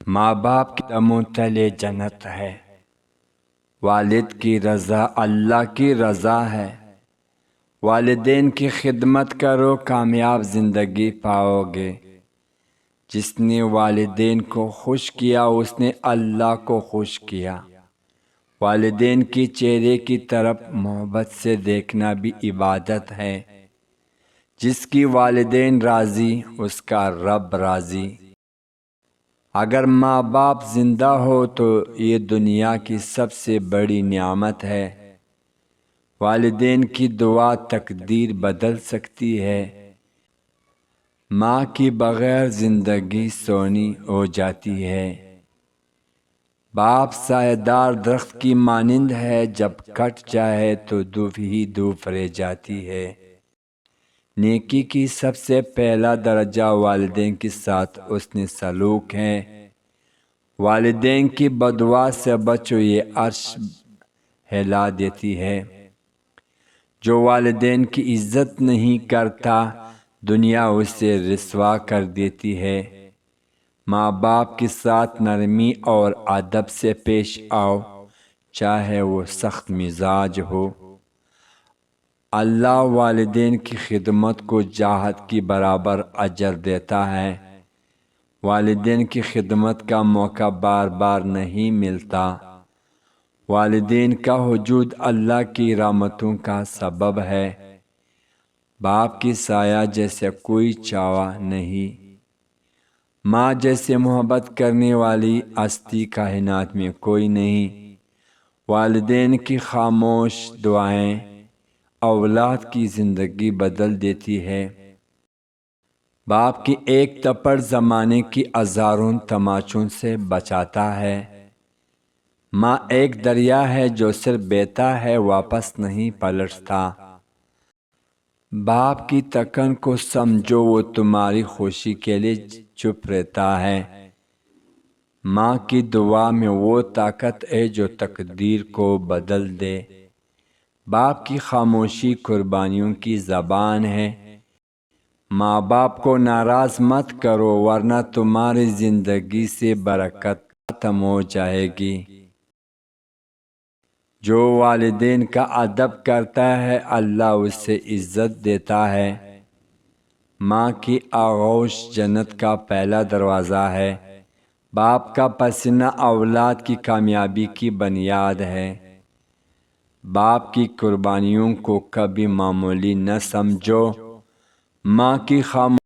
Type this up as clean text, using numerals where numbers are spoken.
ماں باپ کے قدموں تلے جنت ہے، والد کی رضا اللہ کی رضا ہے۔ والدین کی خدمت کرو، کامیاب زندگی پاؤ گے۔ جس نے والدین کو خوش کیا اس نے اللہ کو خوش کیا۔ والدین کی چہرے کی طرف محبت سے دیکھنا بھی عبادت ہے۔ جس کی والدین راضی اس کا رب راضی۔ اگر ماں باپ زندہ ہو تو یہ دنیا کی سب سے بڑی نعمت ہے۔ والدین کی دعا تقدیر بدل سکتی ہے۔ ماں کی بغیر زندگی سونی ہو جاتی ہے۔ باپ سایہ دار درخت کی مانند ہے، جب کٹ جائے تو دھوپ ہی دھوپ رہ جاتی ہے۔ نیکی کی سب سے پہلا درجہ والدین کے ساتھ حسن سلوک ہے۔ والدین کی بددعا سے بچو، یہ عرش ہلا دیتی ہے۔ جو والدین کی عزت نہیں کرتا دنیا اسے رسوا کر دیتی ہے۔ ماں باپ کے ساتھ نرمی اور ادب سے پیش آؤ، چاہے وہ سخت مزاج ہو۔ اللہ والدین کی خدمت کو جہاد کی برابر اجر دیتا ہے۔ والدین کی خدمت کا موقع بار بار نہیں ملتا۔ والدین کا وجود اللہ کی رحمتوں کا سبب ہے۔ باپ کی سایہ جیسے کوئی چاوا نہیں۔ ماں جیسے محبت کرنے والی ہستی کائنات میں کوئی نہیں۔ والدین کی خاموش دعائیں اولاد کی زندگی بدل دیتی ہے۔ باپ کی ایک تھپڑ زمانے کی ہزاروں تماچوں سے بچاتا ہے۔ ماں ایک دریا ہے جو صرف بہتا ہے، واپس نہیں پلٹتا۔ باپ کی تکن کو سمجھو، وہ تمہاری خوشی کے لیے چپ رہتا ہے۔ ماں کی دعا میں وہ طاقت ہے جو تقدیر کو بدل دے۔ باپ کی خاموشی قربانیوں کی زبان ہے۔ ماں باپ کو ناراض مت کرو ورنہ تمہاری زندگی سے برکت ختم ہو جائے گی۔ جو والدین کا ادب کرتا ہے اللہ اسے عزت دیتا ہے۔ ماں کی آغوش جنت کا پہلا دروازہ ہے۔ باپ کا پسینہ اولاد کی کامیابی کی بنیاد ہے۔ باپ کی قربانیوں کو کبھی معمولی نہ سمجھو۔ ماں کی خاموشی